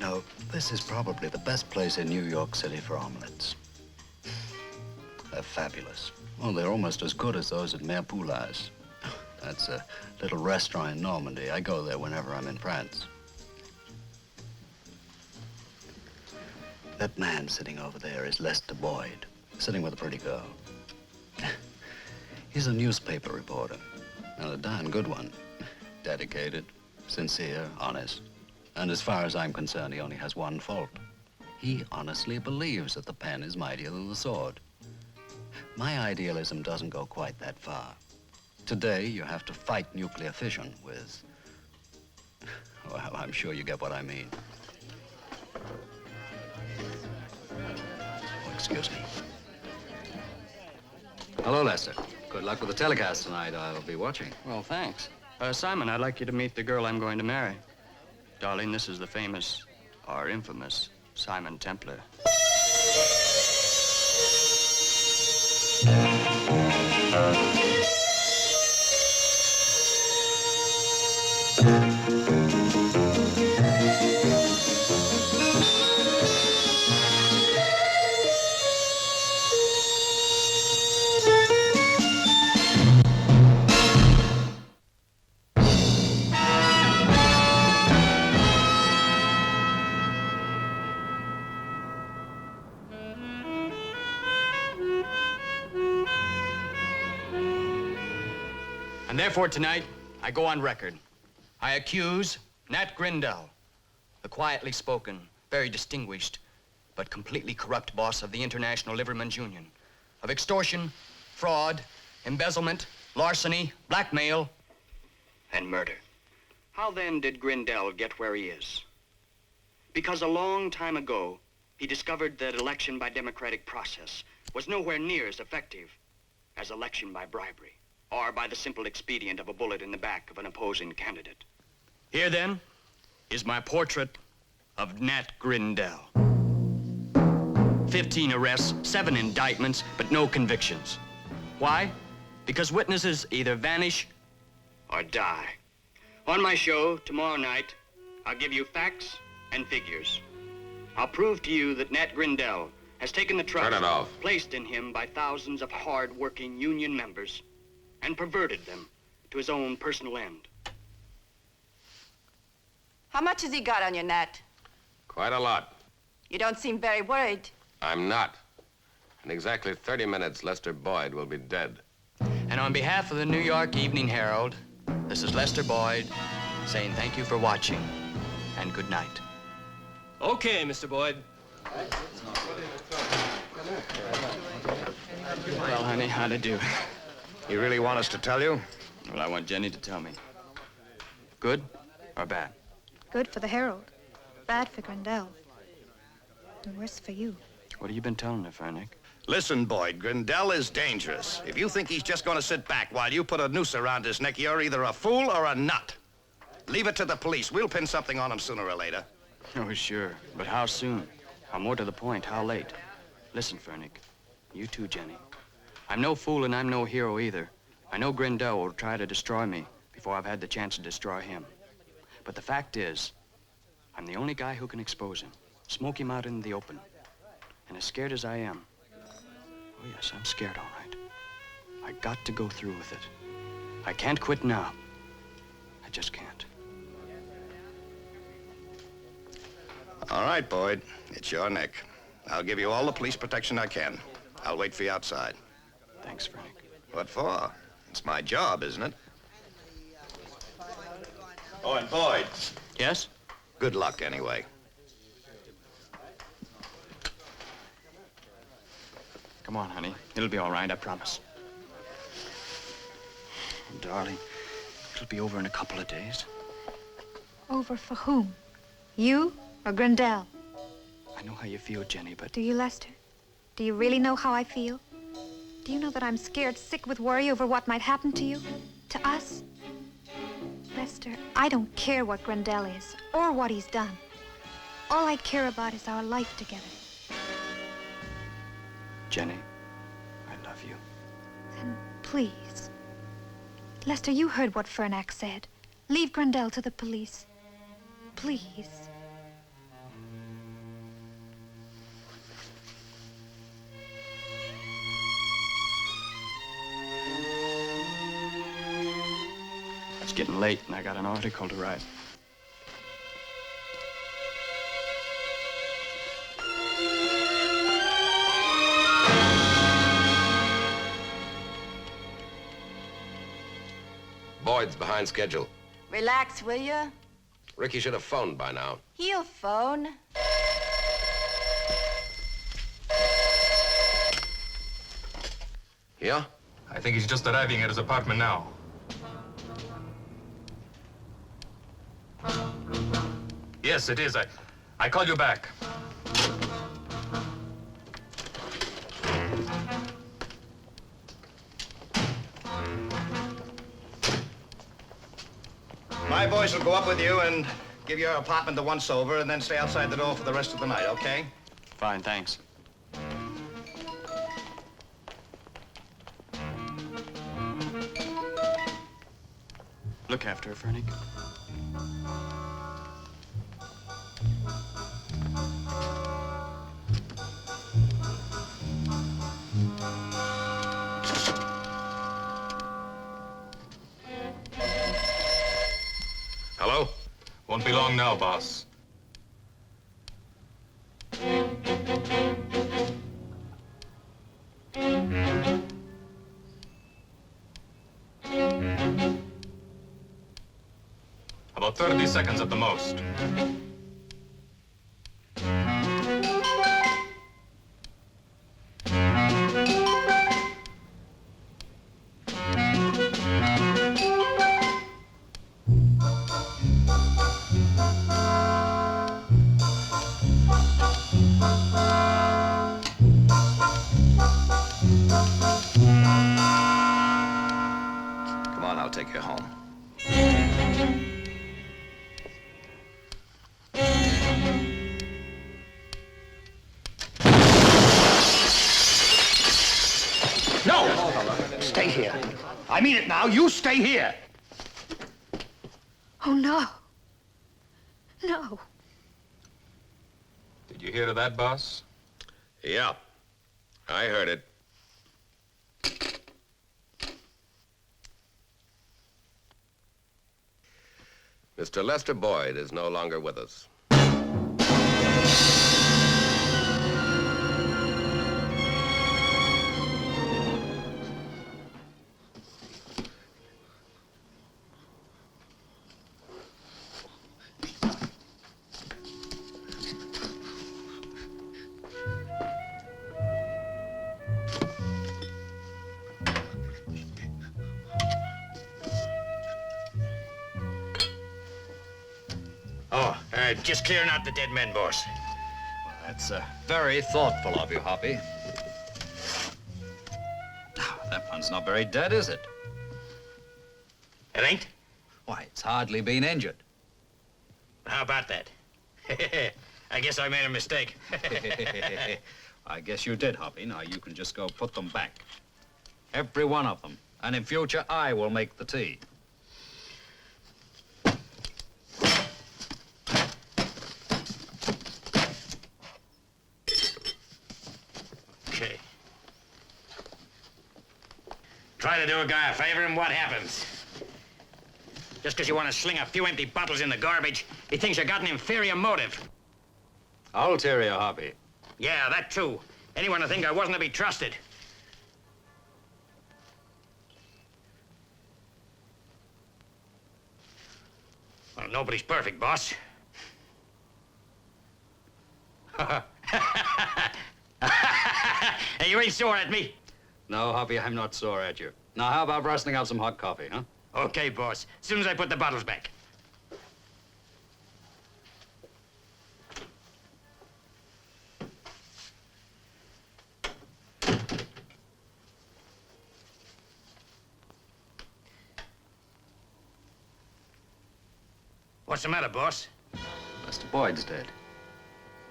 know, this is probably the best place in New York City for omelets. They're fabulous. Well, they're almost as good as those at Mère Poulain's. That's a little restaurant in Normandy. I go there whenever I'm in France. That man sitting over there is Lester Boyd, sitting with a pretty girl. He's a newspaper reporter, and a darn good one. Dedicated, sincere, honest. And as far as I'm concerned, he only has one fault. He honestly believes that the pen is mightier than the sword. My idealism doesn't go quite that far. Today, you have to fight nuclear fission with... Well, I'm sure you get what I mean. Oh, excuse me. Hello, Lester. Good luck with the telecast tonight. I'll be watching. Well, thanks. Simon, I'd like you to meet the girl I'm going to marry. Darling, this is the famous, or infamous, Simon Templar. And therefore, tonight, I go on record. I accuse Nat Grindel, the quietly spoken, very distinguished, but completely corrupt boss of the International Livermen's Union, of extortion, fraud, embezzlement, larceny, blackmail, and murder. How then did Grindel get where he is? Because a long time ago, he discovered that election by democratic process was nowhere near as effective as election by bribery, or by the simple expedient of a bullet in the back of an opposing candidate. Here, then, is my portrait of Nat Grindel. 15 arrests, 7 indictments, but no convictions. Why? Because witnesses either vanish or die. On my show tomorrow night, I'll give you facts and figures. I'll prove to you that Nat Grindel has taken the trust placed in him by thousands of hard-working union members and perverted them to his own personal end. How much has he got on you, Nat? Quite a lot. You don't seem very worried. I'm not. In exactly 30 minutes, Lester Boyd will be dead. And on behalf of the New York Evening Herald, this is Lester Boyd saying thank you for watching and good night. Okay, Mr. Boyd. Well, honey, how'd I do? You really want us to tell you? Well, I want Jenny to tell me. Good or bad? Good for the Herald. Bad for Grindel. And worse for you. What have you been telling her, Fernick? Listen, Boyd, Grindel is dangerous. If you think he's just going to sit back while you put a noose around his neck, you're either a fool or a nut. Leave it to the police. We'll pin something on him sooner or later. Oh, sure. But how soon? Or more to the point, how late? Listen, Fernick. You too, Jenny. I'm no fool and I'm no hero either. I know Grindel will try to destroy me before I've had the chance to destroy him. But the fact is, I'm the only guy who can expose him, smoke him out in the open. And as scared as I am, oh yes, I'm scared, all right. I got to go through with it. I can't quit now. I just can't. All right, Boyd. It's your neck. I'll give you all the police protection I can. I'll wait for you outside. Thanks, Frank. What for? It's my job, isn't it? Oh, and Boyd. Yes? Good luck, anyway. Come on, honey. It'll be all right, I promise. Darling, it'll be over in a couple of days. Over for whom? You or Grindel? I know how you feel, Jenny, but... Do you, Lester? Do you really know how I feel? Do you know that I'm scared sick with worry over what might happen to you? To us? Lester, I don't care what Grindel is or what he's done. All I care about is our life together. Jenny, I love you. Then please. Lester, you heard what Fernac said. Leave Grindel to the police. Please. It's getting late, and I got an article to write. Boyd's behind schedule. Relax, will you? Ricky should have phoned by now. He'll phone. Yeah? I think he's just arriving at his apartment now. Yes, it is. I call you back. My boys will go up with you and give your apartment the once-over and then stay outside the door for the rest of the night, okay? Fine, thanks. Look after her, Fernie. Hello? Won't be long now, boss. About 30 seconds at the most. Come on, I'll take you home. No! Stay here. I mean it now. You stay here. Oh, no. No. Did you hear that, boss? Yeah. I heard it. Mr. Lester Boyd is no longer with us. Just clearing out the dead men, boss. Well, that's very thoughtful of you, Hoppy. That one's not very dead, is it? It ain't? Why, it's hardly been injured. How about that? I guess I made a mistake. I guess you did, Hoppy. Now you can just go put them back. Every one of them. And in future, I will make the tea. Okay. Try to do a guy a favor, and what happens? Just because you want to sling a few empty bottles in the garbage, he thinks you got an inferior motive. Ulterior, Hoppy. Yeah, that too. Anyone to think I wasn't to be trusted. Well, nobody's perfect, boss. Hey, you ain't sore at me. No, Hoppy, I'm not sore at you. Now, how about rustling out some hot coffee, huh? Okay, boss. As soon as I put the bottles back. What's the matter, boss? Lester Boyd's dead.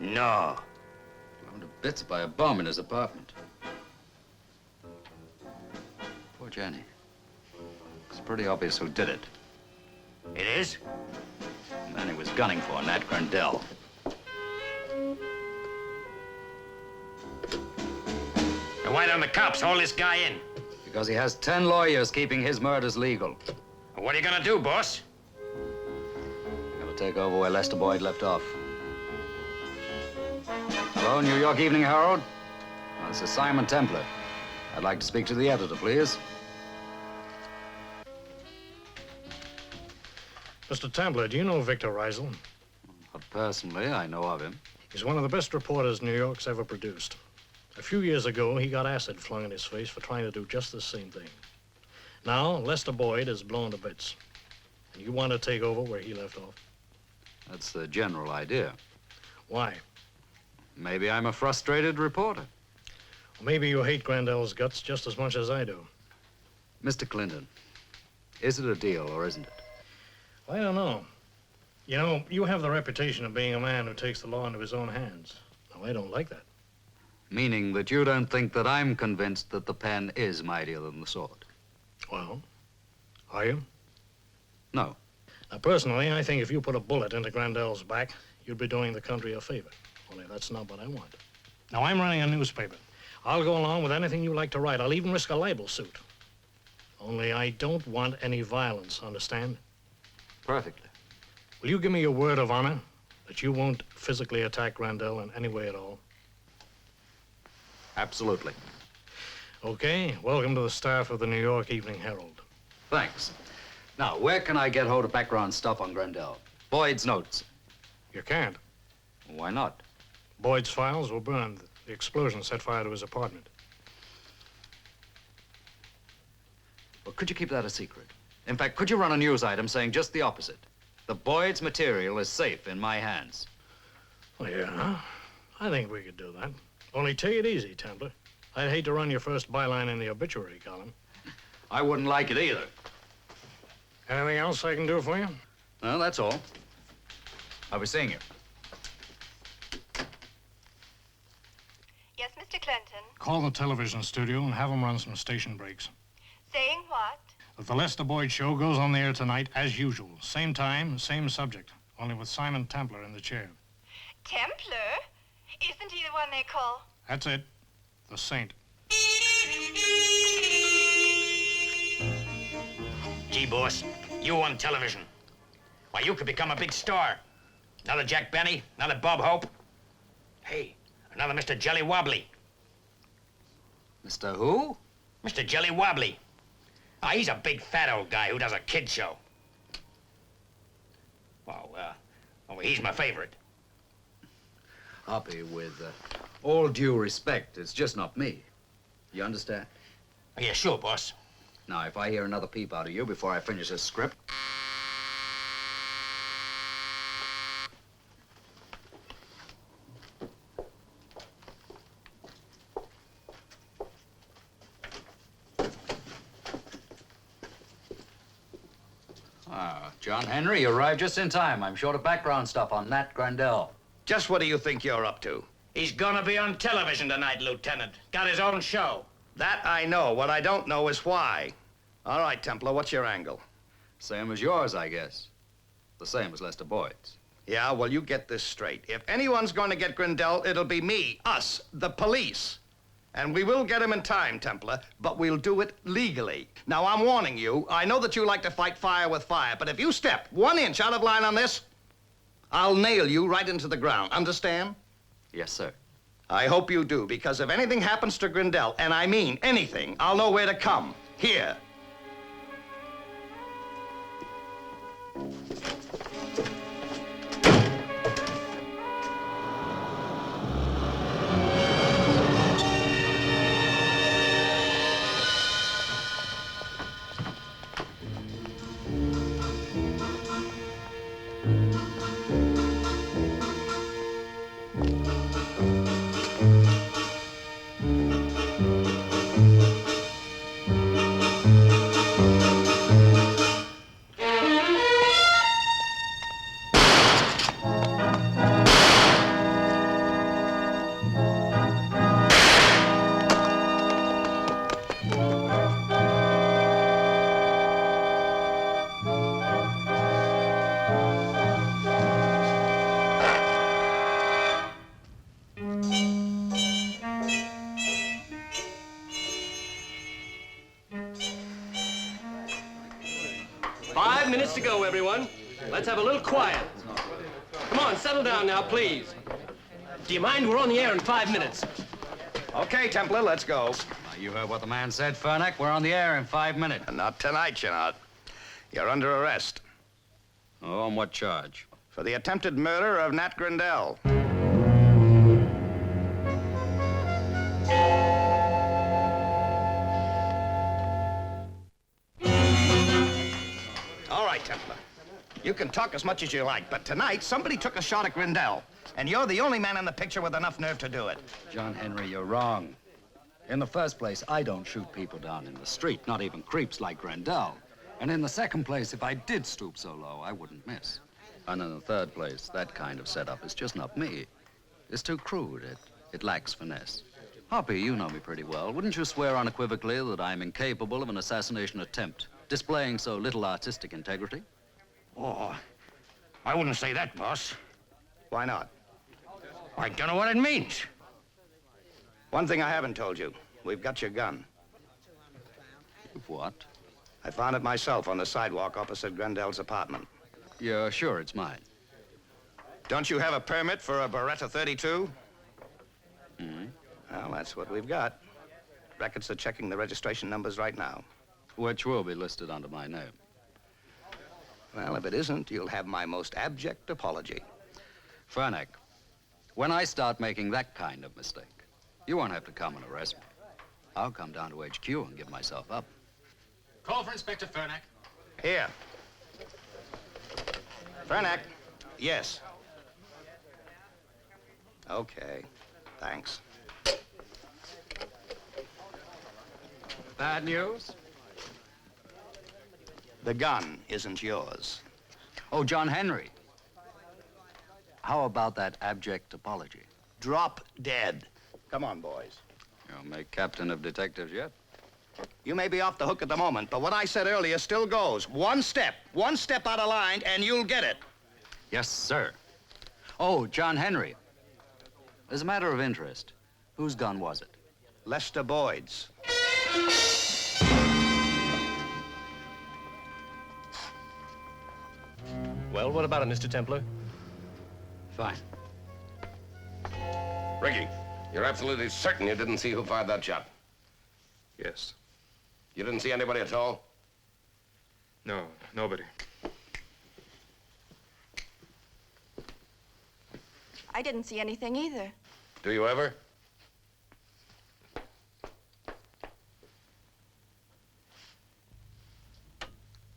No. Blown to bits by a bomb in his apartment. Poor Jenny. It's pretty obvious who did it. It is? The man he was gunning for, Nat Grindel. And why don't the cops haul this guy in? Because he has 10 lawyers keeping his murders legal. What are you gonna do, boss? I'm gonna take over where Lester Boyd left off. Hello, New York Evening Herald. This is Simon Templar. I'd like to speak to the editor, please. Mr. Templar, do you know Victor Reisel? Personally, I know of him. He's one of the best reporters New York's ever produced. A few years ago, he got acid flung in his face for trying to do just the same thing. Now, Lester Boyd is blown to bits. And you want to take over where he left off? That's the general idea. Why? Maybe I'm a frustrated reporter. Well, maybe you hate Grindel's guts just as much as I do. Mr. Clinton, is it a deal or isn't it? I don't know. You know, you have the reputation of being a man who takes the law into his own hands. Now, I don't like that. Meaning that you don't think that I'm convinced that the pen is mightier than the sword? Well, are you? No. Now, personally, I think if you put a bullet into Grindel's back, you'd be doing the country a favor. Only that's not what I want. Now, I'm running a newspaper. I'll go along with anything you like to write. I'll even risk a libel suit. Only I don't want any violence, understand? Perfectly. Will you give me your word of honor that you won't physically attack Grindel in any way at all? Absolutely. Okay, welcome to the staff of the New York Evening Herald. Thanks. Now, where can I get hold of background stuff on Grindel? Boyd's notes. You can't. Why not? Boyd's files were burned. The explosion set fire to his apartment. Well, could you keep that a secret? In fact, could you run a news item saying just the opposite? The Boyd's material is safe in my hands. Well, yeah, I think we could do that. Only take it easy, Templar. I'd hate to run your first byline in the obituary column. I wouldn't like it either. Anything else I can do for you? No, that's all. I'll be seeing you. Yes, Mr. Clinton. Call the television studio and have them run some station breaks. Saying what? That the Lester Boyd show goes on the air tonight as usual. Same time, same subject, only with Simon Templar in the chair. Templar? Isn't he the one they call? That's it. The Saint. Gee, boss, you on television. Why, you could become a big star. Another Jack Benny, another Bob Hope. Hey, another Mr. Jelly Wobbly. Mr. Who? Mr. Jelly Wobbly. Ah, he's a big fat old guy who does a kid show. Well, he's my favorite. Hoppy, with all due respect, it's just not me. You understand? Oh, yeah, sure, boss. Now, if I hear another peep out of you before I finish this script... John Henry, you arrived just in time. I'm short of background stuff on Nat Grindel. Just what do you think you're up to? He's gonna be on television tonight, Lieutenant. Got his own show. That I know. What I don't know is why. All right, Templar, what's your angle? Same as yours, I guess. The same as Lester Boyd's. Yeah, well, you get this straight. If anyone's going to get Grindel, it'll be me, us, the police. And we will get him in time, Templar, but we'll do it legally. Now, I'm warning you, I know that you like to fight fire with fire, but if you step 1 inch out of line on this, I'll nail you right into the ground. Understand? Yes, sir. I hope you do, because if anything happens to Grindel, and I mean anything, I'll know where to come. Here. 5 minutes to go, everyone. Let's have a little quiet. Come on, settle down now, please. Do you mind? We're on the air in 5 minutes. Okay, Templar, let's go. You heard what the man said, Fernick. We're on the air in 5 minutes. Not tonight, you're not. You're under arrest Oh, on what charge? for the attempted murder of Nat Grindel. All right, Templar. You can talk as much as you like, but tonight somebody took a shot at Grindel, and you're the only man in the picture with enough nerve to do it. John Henry, you're wrong. In the first place, I don't shoot people down in the street, not even creeps like Grindel. And in the second place, if I did stoop so low, I wouldn't miss. And in the third place, that kind of setup is just not me. It's too crude. It lacks finesse. Hoppy, you know me pretty well. Wouldn't you swear unequivocally that I'm incapable of an assassination attempt, displaying so little artistic integrity? Oh, I wouldn't say that, boss. Why not? I don't know what it means. One thing I haven't told you. We've got your gun. What? I found it myself on the sidewalk opposite Grendel's apartment. You're sure it's mine? Don't you have a permit for a Beretta 32? Mm-hmm. Well, that's what we've got. Records are checking the registration numbers right now. Which will be listed under my name. Well, if it isn't, you'll have my most abject apology. Fernick, when I start making that kind of mistake, you won't have to come and arrest me. I'll come down to HQ and give myself up. Call for Inspector Fernick. Here. Fernick. Yes. Okay. Thanks. Bad news? The gun isn't yours. Oh, John Henry. How about that abject apology? Drop dead. Come on, boys. You'll make captain of detectives yet? You may be off the hook at the moment, but what I said earlier still goes. One step out of line, and you'll get it. Yes, sir. Oh, John Henry. As a matter of interest, whose gun was it? Lester Boyd's. Well, what about it, Mr. Templar? Fine. Ricky, you're absolutely certain you didn't see who fired that shot? Yes. You didn't see anybody at all? No, nobody. I didn't see anything either. Do you ever?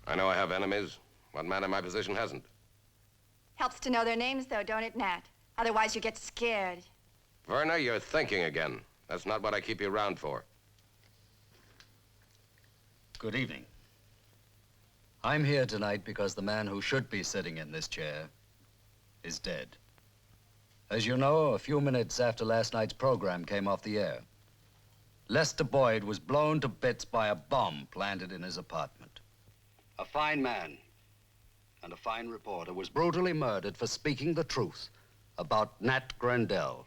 I know I have enemies. What man in my position hasn't? Helps to know their names, though, don't it, Nat? Otherwise, you get scared. Verna, you're thinking again. That's not what I keep you around for. Good evening. I'm here tonight because the man who should be sitting in this chair is dead. As you know, a few minutes after last night's program came off the air, Lester Boyd was blown to bits by a bomb planted in his apartment. A fine man and a fine reporter was brutally murdered for speaking the truth about Nat Grindel,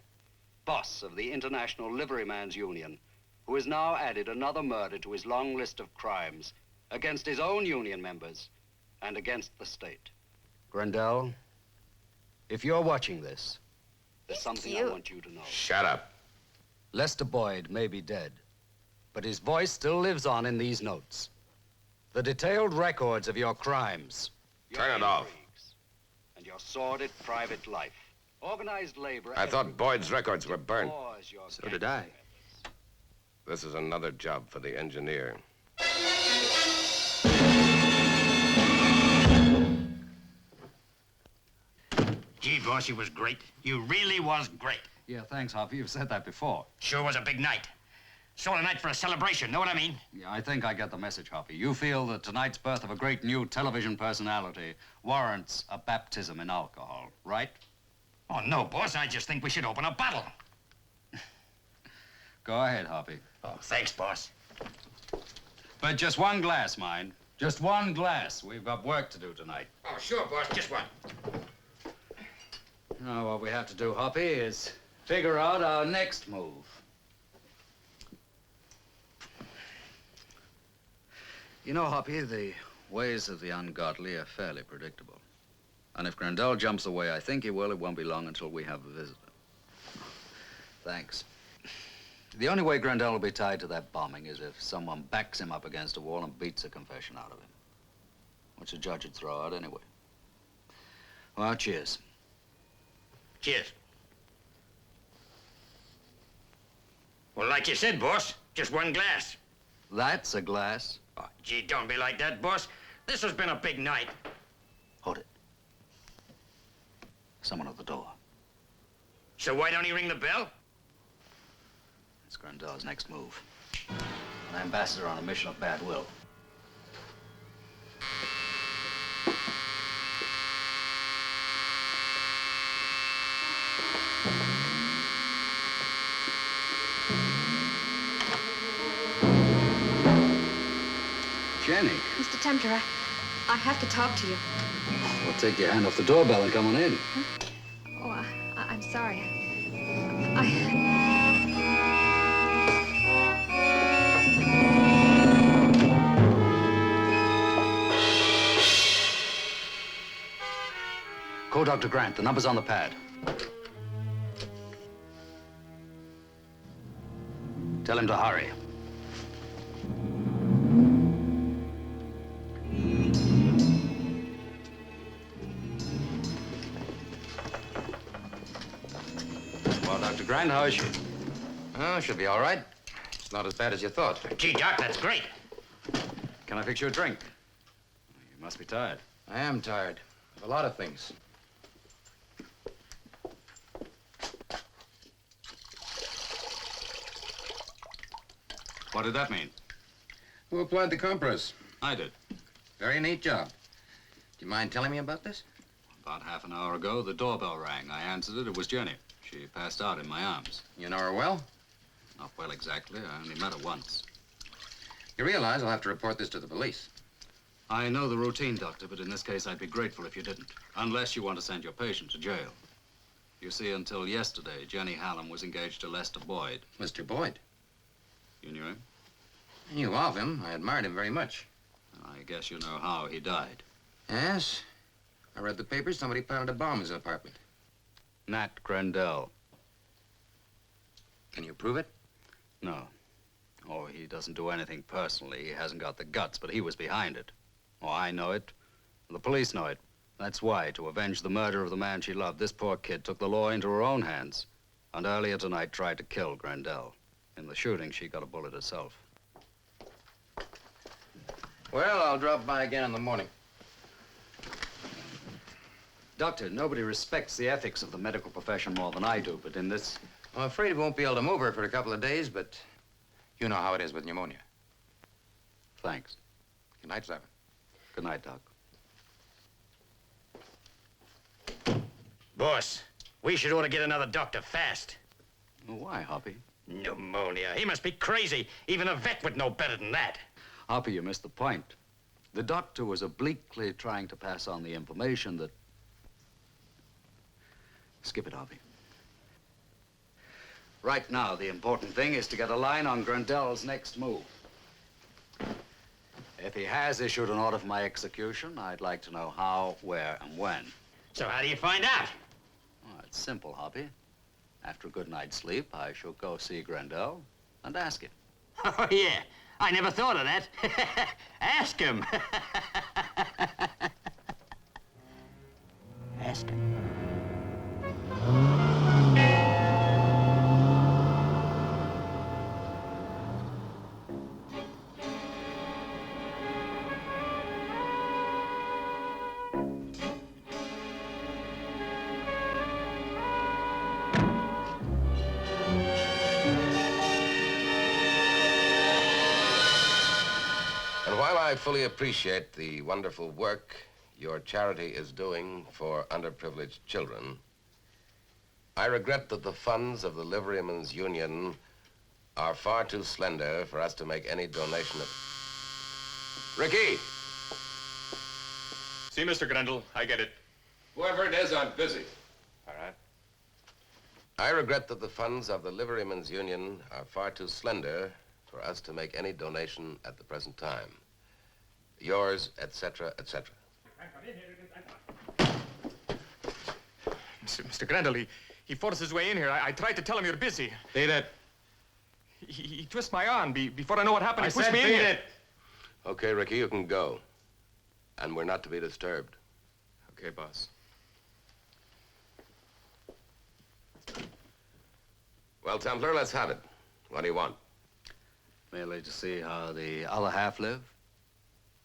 boss of the International Liveryman's Union, who has now added another murder to his long list of crimes against his own union members and against the state. Grindel, if you're watching this, there's something I want you to know. Shut up. Lester Boyd may be dead, but his voice still lives on in these notes. The detailed records of your crimes. Turn it off. And your sordid private life. Organized labor. I thought Boyd's records were burnt. So did I. This is another job for the engineer. Gee, boss, you was great. You really was great. Yeah, thanks, Hoppy. You've said that before. Sure was a big night. Sort of night for a celebration, know what I mean? Yeah, I think I get the message, Hoppy. You feel that tonight's birth of a great new television personality warrants a baptism in alcohol, right? Oh, no, boss. I just think we should open a bottle. Go ahead, Hoppy. Oh, thanks, boss. But just one glass, mind. Just one glass. We've got work to do tonight. Oh, sure, boss. Just one. Now, what we have to do, Hoppy, is figure out our next move. You know, Hoppy, the ways of the ungodly are fairly predictable. And if Grindel jumps the way I think he will, it won't be long until we have a visitor. Thanks. The only way Grindel will be tied to that bombing is if someone backs him up against a wall and beats a confession out of him. Which the judge would throw out anyway. Well, cheers. Cheers. Well, like you said, boss, just one glass. That's a glass. Oh, gee, don't be like that, boss. This has been a big night. Hold it. Someone at the door. So why don't he ring the bell? It's Grindel's next move. An ambassador on a mission of bad will. Jenny. Mr. Templar, I have to talk to you. Well, take your hand off the doorbell and come on in. Oh, I'm sorry. Call Dr. Grant. The number's on the pad. Tell him to hurry. Well, Dr. Grant, how is she? Oh, she'll be all right. It's not as bad as you thought. Gee, Doc, that's great. Can I fix you a drink? You must be tired. I am tired of a lot of things. What did that mean? Who applied the compress? I did. Very neat job. Do you mind telling me about this? About half an hour ago, the doorbell rang. I answered it. It was Jenny. She passed out in my arms. You know her well? Not well exactly. I only met her once. You realize I'll have to report this to the police. I know the routine, Doctor, but in this case, I'd be grateful if you didn't. Unless you want to send your patient to jail. You see, until yesterday, Jenny Hallam was engaged to Lester Boyd. Mr. Boyd? You knew him? I knew of him. I admired him very much. I guess you know how he died. Yes. I read the papers. Somebody planted a bomb in his apartment. Nat Grindel. Can you prove it? No. Oh, he doesn't do anything personally. He hasn't got the guts, but he was behind it. Oh, I know it. The police know it. That's why, to avenge the murder of the man she loved, this poor kid took the law into her own hands. And earlier tonight tried to kill Grindel. In the shooting, she got a bullet herself. Well, I'll drop by again in the morning. Doctor, nobody respects the ethics of the medical profession more than I do, but in this... I'm afraid we won't be able to move her for a couple of days, but you know how it is with pneumonia. Thanks. Good night, Simon. Good night, Doc. Boss, we should ought to get another doctor fast. Why, Hoppy? Pneumonia. He must be crazy. Even a vet would know better than that. Hoppy, you missed the point. The doctor was obliquely trying to pass on the information that... Skip it, Hoppy. Right now, the important thing is to get a line on Grindel's next move. If he has issued an order for my execution, I'd like to know how, where, and when. So how do you find out? Well, it's simple, Hoppy. After a good night's sleep, I shall go see Grindel and ask him. Oh, yeah. I never thought of that. Ask him. Ask him. While I fully appreciate the wonderful work your charity is doing for underprivileged children, I regret that the funds of the Liverymen's Union are far too slender for us to make any donation of... Ricky! See, Mr. Grindel, I get it. Whoever it is, I'm busy. All right. I regret that the funds of the Liverymen's Union are far too slender for us to make any donation at the present time. yours, etc., etc. Mr. Grindel, he forced his way in here. I tried to tell him you're busy. Beat it. He twists my arm. Before I know what happened, I he pushed said me in beat here. it. Okay, Ricky, you can go. And we're not to be disturbed. Okay, boss. Well, Templar, let's have it. What do you want? Merely to see how the other half live.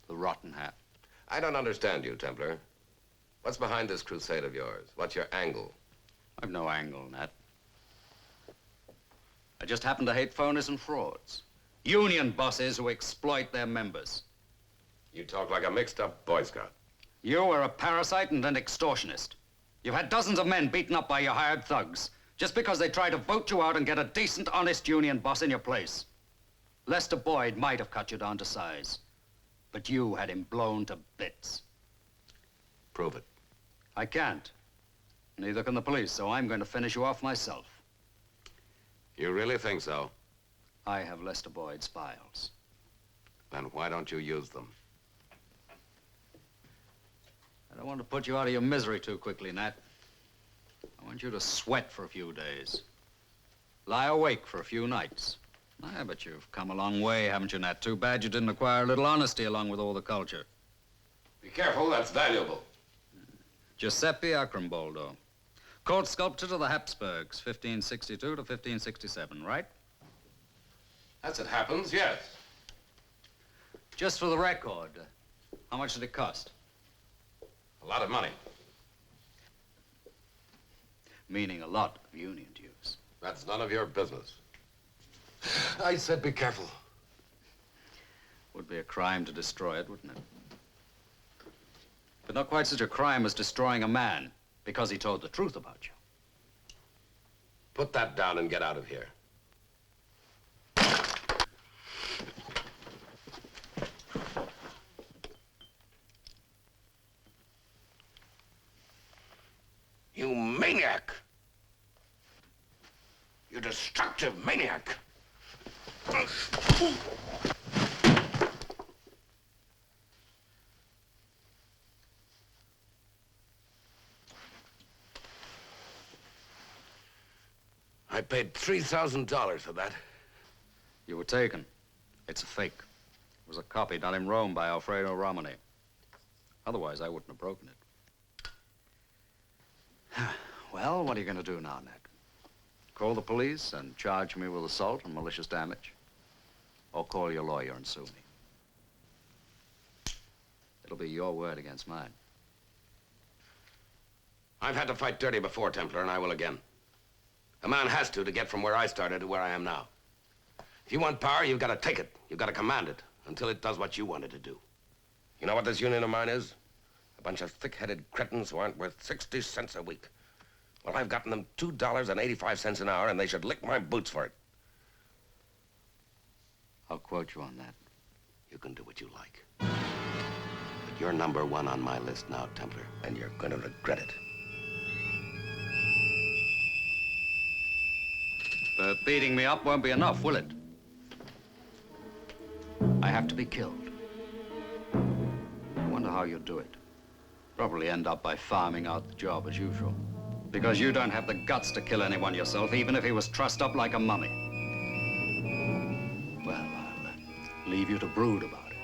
The rotten half. I don't understand you, Templar. What's behind this crusade of yours? What's your angle? I've no angle, Nat. I just happen to hate phonies and frauds. Union bosses who exploit their members. You talk like a mixed-up Boy Scout. You are a parasite and an extortionist. You've had dozens of men beaten up by your hired thugs just because they tried to vote you out and get a decent, honest union boss in your place. Lester Boyd might have cut you down to size, but you had him blown to bits. Prove it. I can't. Neither can the police, so I'm going to finish you off myself. You really think so? I have Lester Boyd's files. Then why don't you use them? I don't want to put you out of your misery too quickly, Nat. I want you to sweat for a few days. Lie awake for a few nights. Ah, but you've come a long way, haven't you, Nat? Too bad you didn't acquire a little honesty along with all the culture. Be careful, that's valuable. Giuseppe Acramboldo. Court sculptor to the Habsburgs, 1562 to 1567, right? As it happens, yes. Just for the record, how much did it cost? A lot of money. Meaning a lot of union dues. That's none of your business. I said be careful. Would be a crime to destroy it, wouldn't it? But not quite such a crime as destroying a man because he told the truth about you. Put that down and get out of here. You maniac! You destructive maniac! I paid $3,000 for that. You were taken. It's a fake. It was a copy done in Rome by Alfredo Romani. Otherwise, I wouldn't have broken it. Well, what are you going to do now, Nat? Call the police and charge me with assault and malicious damage? Or call your lawyer and sue me? It'll be your word against mine. I've had to fight dirty before, Templar, and I will again. A man has to get from where I started to where I am now. If you want power, you've got to take it. You've got to command it until it does what you want it to do. You know what this union of mine is? A bunch of thick-headed cretins who aren't worth 60 cents a week. Well, I've gotten them $2.85 an hour, and they should lick my boots for it. I'll quote you on that. You can do what you like. But you're number one on my list now, Templar, and you're going to regret it. But beating me up won't be enough, will it? I have to be killed. I wonder how you'll do it. Probably end up by farming out the job as usual. Because you don't have the guts to kill anyone yourself, even if he was trussed up like a mummy. Well, I'll leave you to brood about it.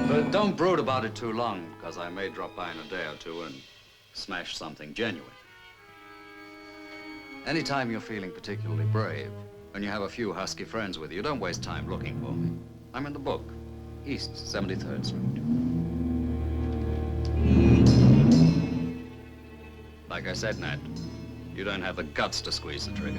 But don't brood about it too long, because I may drop by in a day or two and smash something genuine. Anytime you're feeling particularly brave, and you have a few husky friends with you, don't waste time looking for me. I'm in the book, East 73rd Street. Like I said, Nat, you don't have the guts to squeeze the trigger.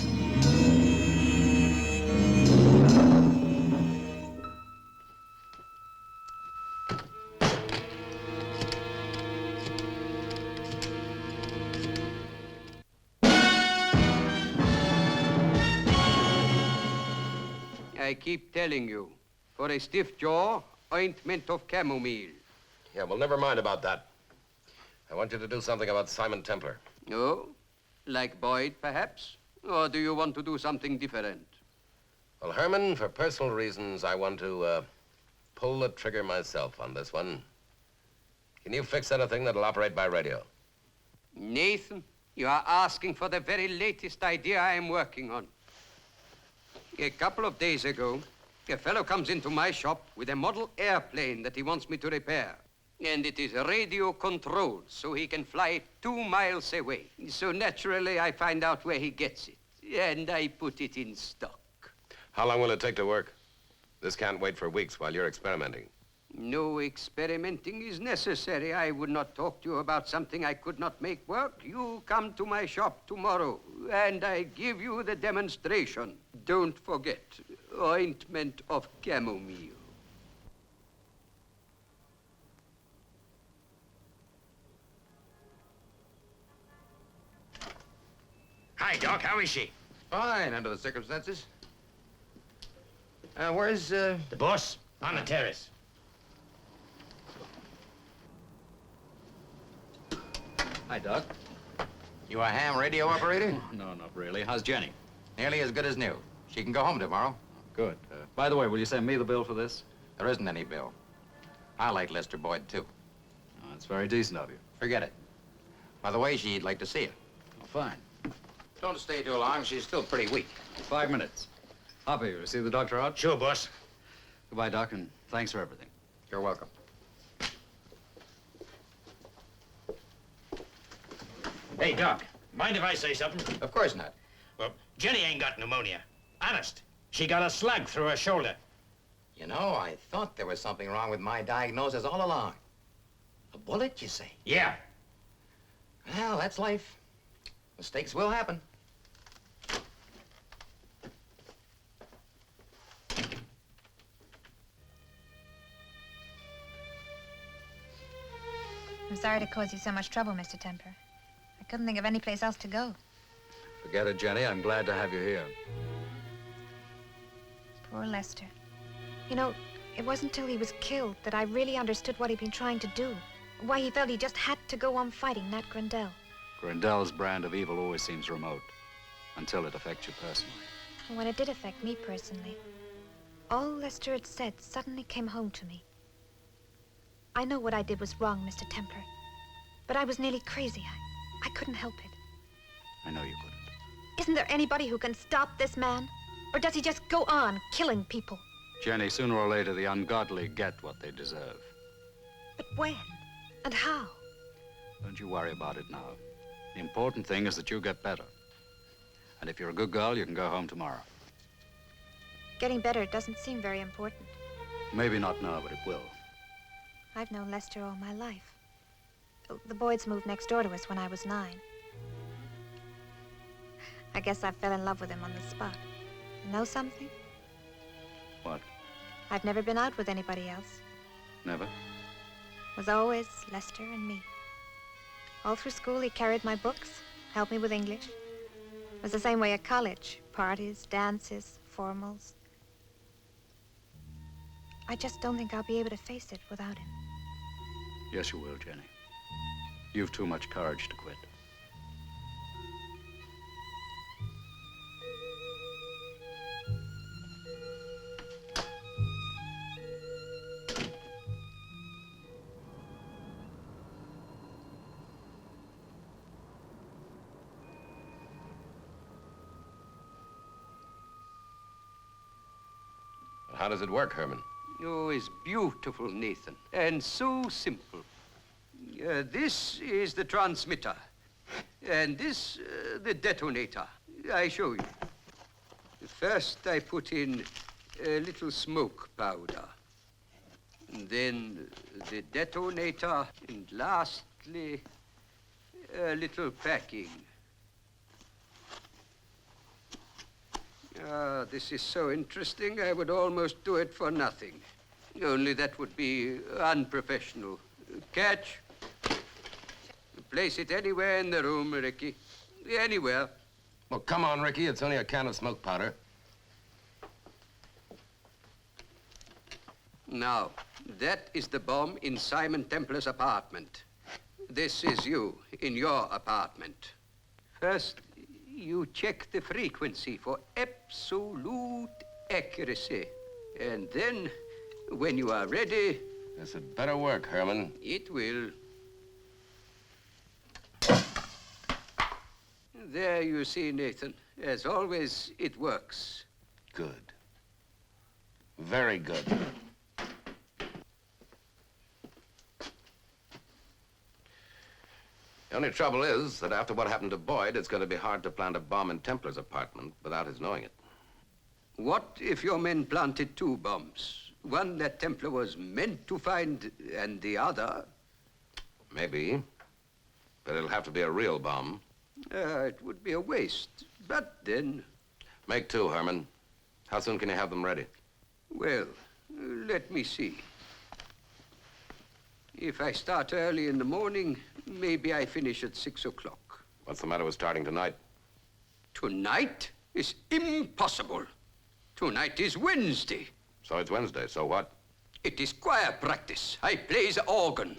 I keep telling you, for a stiff jaw, ointment of chamomile. Yeah, well, never mind about that. I want you to do something about Simon Templar. Oh? Like Boyd, perhaps? Or do you want to do something different? Well, Herman, for personal reasons, I want to pull the trigger myself on this one. Can you fix anything that'll operate by radio? Nathan, you are asking for the very latest idea I am working on. A couple of days ago, a fellow comes into my shop with a model airplane that he wants me to repair. And it is radio controlled, so he can fly it 2 miles away. So naturally, I find out where he gets it, and I put it in stock. How long will it take to work? This can't wait for weeks while you're experimenting. No experimenting is necessary. I would not talk to you about something I could not make work. You come to my shop tomorrow, and I give you the demonstration. Don't forget, ointment of chamomile. Hi, Doc. How is she? Fine, under the circumstances. Where's, The boss? On the terrace. Hi, Doc. You a ham radio operator? No, not really. How's Jenny? Nearly as good as new. She can go home tomorrow. Good. By the way, will you send me the bill for this? There isn't any bill. I like Lester Boyd, too. Oh, that's very decent of you. Forget it. By the way, she'd like to see you. Oh, fine. Don't stay too long. She's still pretty weak. 5 minutes. Hoppy, you see the doctor out? Sure, boss. Goodbye, Doc, and thanks for everything. You're welcome. Hey, Doc. Mind if I say something? Of course not. Well, Jenny ain't got pneumonia. Honest. She got a slug through her shoulder. You know, I thought there was something wrong with my diagnosis all along. A bullet, you say? Yeah. Well, that's life. Mistakes will happen. I'm sorry to cause you so much trouble, Mr. Temper. I couldn't think of any place else to go. Forget it, Jenny. I'm glad to have you here. Poor Lester. You know, it wasn't till he was killed that I really understood what he'd been trying to do. Why he felt he just had to go on fighting Nat Grindel. Grindel's brand of evil always seems remote, until it affects you personally. And when it did affect me personally, all Lester had said suddenly came home to me. I know what I did was wrong, Mr. Temper, but I was nearly crazy. I couldn't help it. I know you couldn't. Isn't there anybody who can stop this man? Or does he just go on killing people? Jenny, sooner or later, the ungodly get what they deserve. But when? And how? Don't you worry about it now. The important thing is that you get better. And if you're a good girl, you can go home tomorrow. Getting better doesn't seem very important. Maybe not now, but it will. I've known Lester all my life. The Boyds moved next door to us when I was 9. I guess I fell in love with him on the spot. Know something? What? I've never been out with anybody else. Never? It was always Lester and me. All through school, he carried my books, helped me with English. It was the same way at college. Parties, dances, formals. I just don't think I'll be able to face it without him. Yes, you will, Jenny. You've too much courage to quit. How does it work, Herman? Oh, it's beautiful, Nathan, and so simple. This is the transmitter, and this, the detonator. I show you. First, I put in a little smoke powder, and then the detonator, and lastly, a little packing. Ah, this is so interesting, I would almost do it for nothing. Only that would be unprofessional. Catch. Place it anywhere in the room, Ricky. Anywhere. Well, come on, Ricky. It's only a can of smoke powder. Now, that is the bomb in Simon Templar's apartment. This is you in your apartment. First, you check the frequency for absolute accuracy. And then, When you are ready... This had better work, Herman. It will. There you see, Nathan. As always, it works. Good. Very good. The only trouble is that after what happened to Boyd, it's going to be hard to plant a bomb in Templar's apartment without his knowing it. What if your men planted two bombs? One that Templar was meant to find, and the other? Maybe. But it'll have to be a real bomb. It would be a waste. But then... Make two, Herman. How soon can you have them ready? Well, let me see. If I start early in the morning, maybe I finish at 6 o'clock. What's the matter with starting tonight? Tonight is impossible. Tonight is Wednesday. So it's Wednesday, so what? It is choir practice. I play the organ.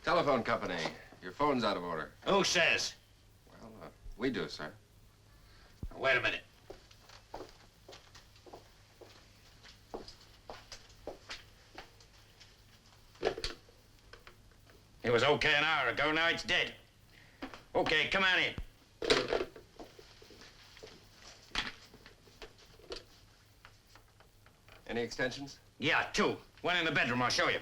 Telephone company. Your phone's out of order. Who says? Well, we do, sir. Wait a minute. It was okay an hour ago, now it's dead. Okay, come on in. Any extensions? Yeah, two. One in the bedroom, I'll show you.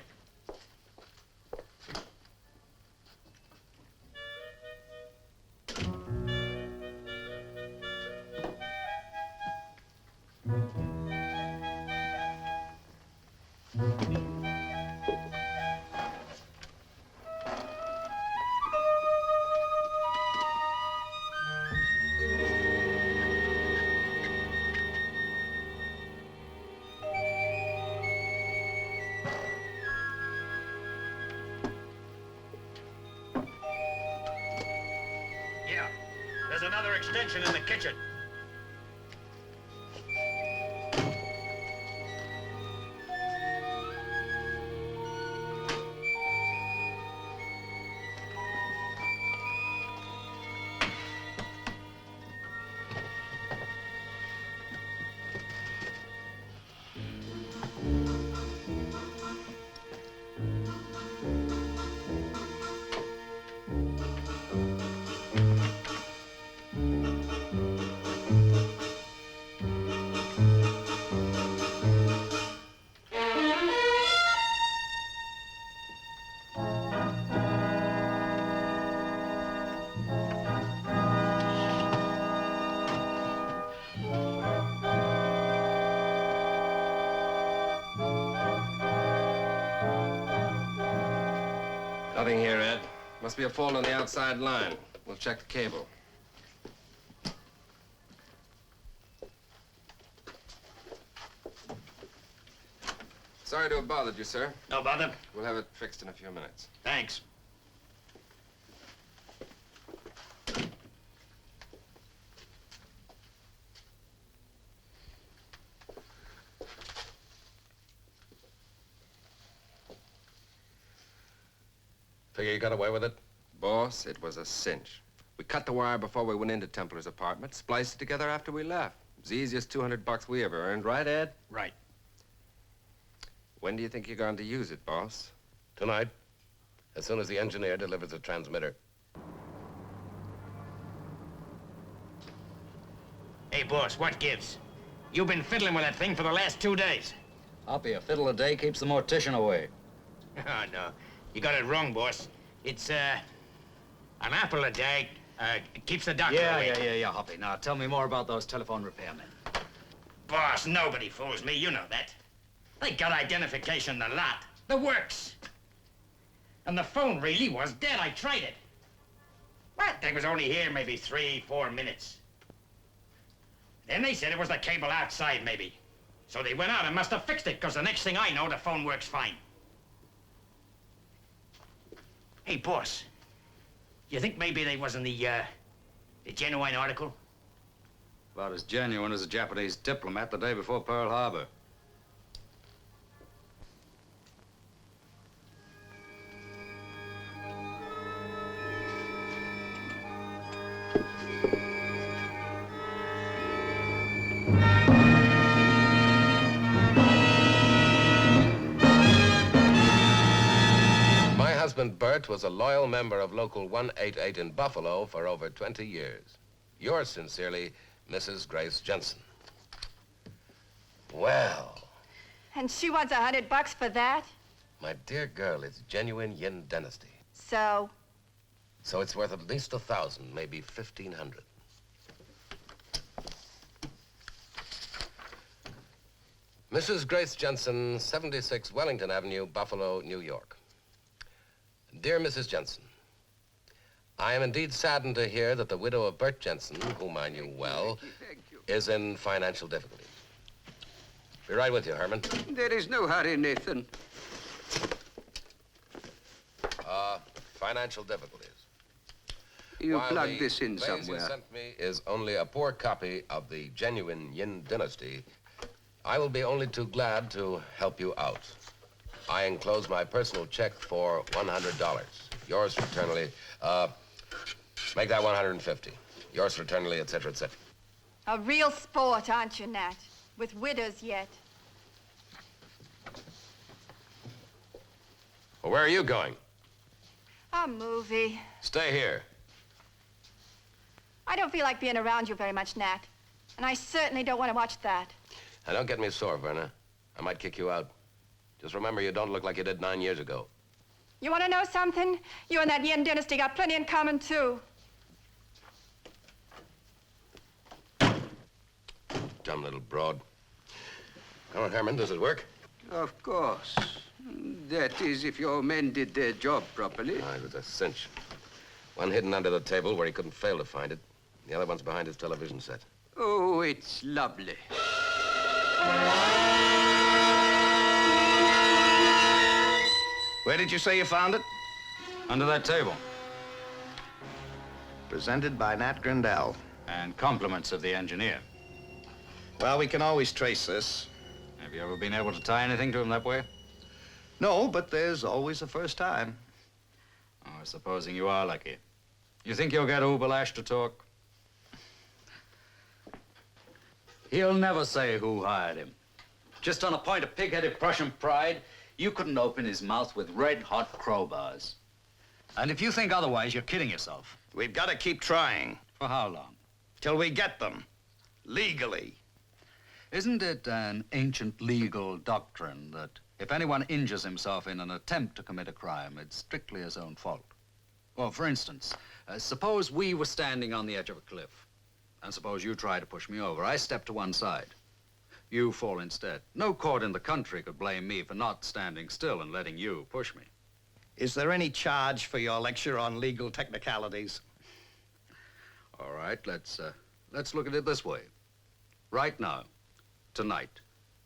There's another extension in the kitchen. Nothing here, Ed. Must be a fault on the outside line. We'll check the cable. Sorry to have bothered you, sir. No bother. We'll have it fixed in a few minutes. Thanks. Figure you got away with it? Boss, it was a cinch. We cut the wire before we went into Templar's apartment, spliced it together after we left. It was the easiest $200 we ever earned, right, Ed? Right. When do you think you're going to use it, boss? Tonight. As soon as the engineer delivers the transmitter. Hey, boss, what gives? You've been fiddling with that thing for the last 2 days. Hoppy, a fiddle a day keeps the mortician away. Oh, no. You got it wrong, boss. It's, an apple a day, keeps the doctor away. Yeah, Hoppy. Now, tell me more about those telephone repairmen. Boss, nobody fools me, you know that. They got identification, the lot. The works. And the phone really was dead. I tried it. What? They was only here maybe 3-4 minutes. Then they said it was the cable outside, maybe. So they went out and must have fixed it, because the next thing I know, the phone works fine. Hey, boss, you think maybe they wasn't the genuine article? About as genuine as a Japanese diplomat the day before Pearl Harbor. My husband, Bert, was a loyal member of Local 188 in Buffalo for over 20 years. Yours sincerely, Mrs. Grace Jensen. Well. And she wants $100 for that? My dear girl, it's genuine Yin dynasty. So? So it's worth at least 1,000, maybe 1,500. Mrs. Grace Jensen, 76 Wellington Avenue, Buffalo, New York. Dear Mrs. Jensen, I am indeed saddened to hear that the widow of Bert Jensen, whom I knew well, is in financial difficulties. Be right with you, Herman. There is no hurry, Nathan. Financial difficulties. You While plug the this in mails somewhere. you sent me is only a poor copy of the genuine Yin dynasty, I will be only too glad to help you out. I enclose my personal check for $100. Yours fraternally, make that 150. Yours fraternally, etc., etc. A real sport, aren't you, Nat? With widows yet. Well, where are you going? A movie. Stay here. I don't feel like being around you very much, Nat. And I certainly don't want to watch that. Now, don't get me sore, Verna. I might kick you out. Just remember, you don't look like you did 9 years ago. You want to know something? You and that Yin dynasty got plenty in common, too. Dumb little broad. Come on, Herman, does it work? Of course. That is, if your men did their job properly. It was a cinch. One hidden under the table where he couldn't fail to find it. The other one's behind his television set. Oh, it's lovely. Where did you say you found it? Under that table. Presented by Nat Grindel. And compliments of the engineer. Well, we can always trace this. Have you ever been able to tie anything to him that way? No, but there's always a first time. Oh, supposing you are lucky. You think you'll get Ubalash to talk? He'll never say who hired him. Just on a point of pig-headed Prussian pride, you couldn't open his mouth with red-hot crowbars. And if you think otherwise, you're kidding yourself. We've got to keep trying. For how long? Till we get them. Legally. Isn't it an ancient legal doctrine that if anyone injures himself in an attempt to commit a crime, it's strictly his own fault? Well, for instance, suppose we were standing on the edge of a cliff, and suppose you try to push me over. I step to one side. You fall instead. No court in the country could blame me for not standing still and letting you push me. Is there any charge for your lecture on legal technicalities? All right, let's look at it this way. Right now, tonight,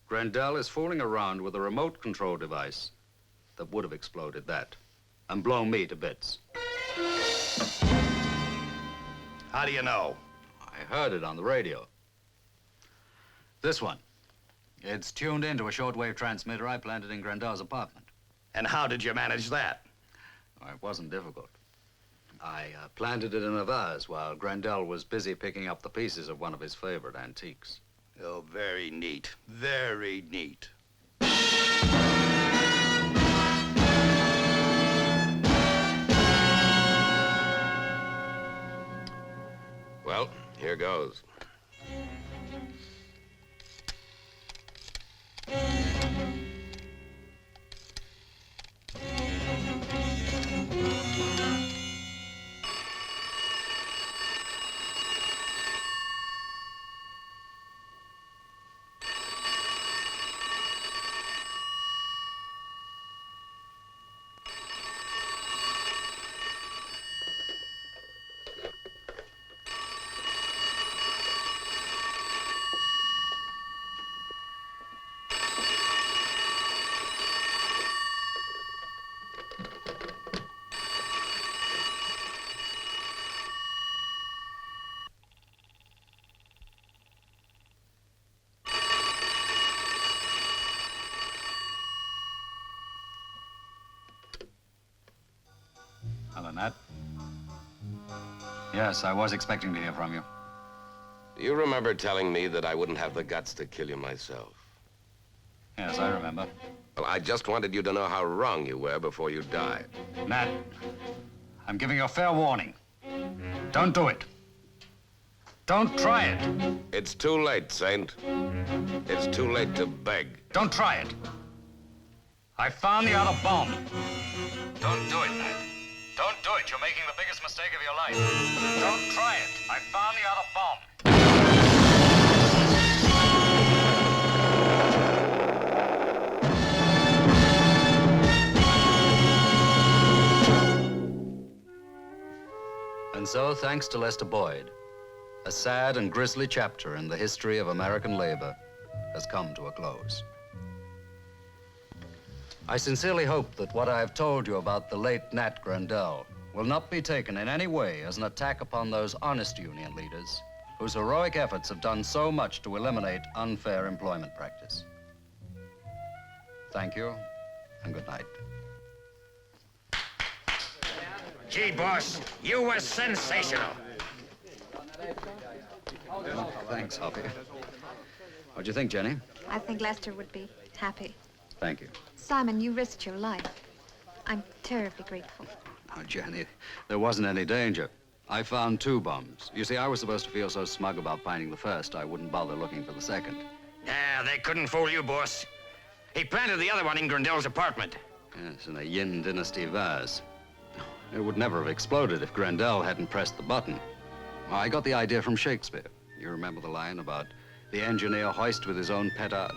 Grindel is fooling around with a remote control device that would have exploded that and blown me to bits. How do you know? I heard it on the radio. This one. It's tuned into a shortwave transmitter I planted in Grindel's apartment. And how did you manage that? Oh, it wasn't difficult. I planted it in a vase while Grindel was busy picking up the pieces of one of his favorite antiques. Oh, very neat. Very neat. Well, here goes. Yes, I was expecting to hear from you. Do you remember telling me that I wouldn't have the guts to kill you myself? Yes, I remember. Well, I just wanted you to know how wrong you were before you died. Nat, I'm giving you a fair warning. Don't do it. Don't try it. It's too late, Saint. It's too late to beg. Don't try it. I found the other bomb. Don't do it, Nat. Don't do it. You're making the biggest mistake of your life. Don't try it. I found the other bomb. And so, thanks to Lester Boyd, a sad and grisly chapter in the history of American labor has come to a close. I sincerely hope that what I have told you about the late Nat Grindel will not be taken in any way as an attack upon those honest union leaders whose heroic efforts have done so much to eliminate unfair employment practice. Thank you, and good night. Gee, boss, you were sensational. Thanks, Hoppy. What'd you think, Jenny? I think Lester would be happy. Thank you. Simon, you risked your life. I'm terribly grateful. Oh, Jenny, there wasn't any danger. I found 2 bombs. You see, I was supposed to feel so smug about finding the first, I wouldn't bother looking for the second. Ah, they couldn't fool you, boss. He planted the other one in Grindel's apartment. Yes, in a Yin Dynasty vase. It would never have exploded if Grindel hadn't pressed the button. I got the idea from Shakespeare. You remember the line about the engineer hoist with his own petard?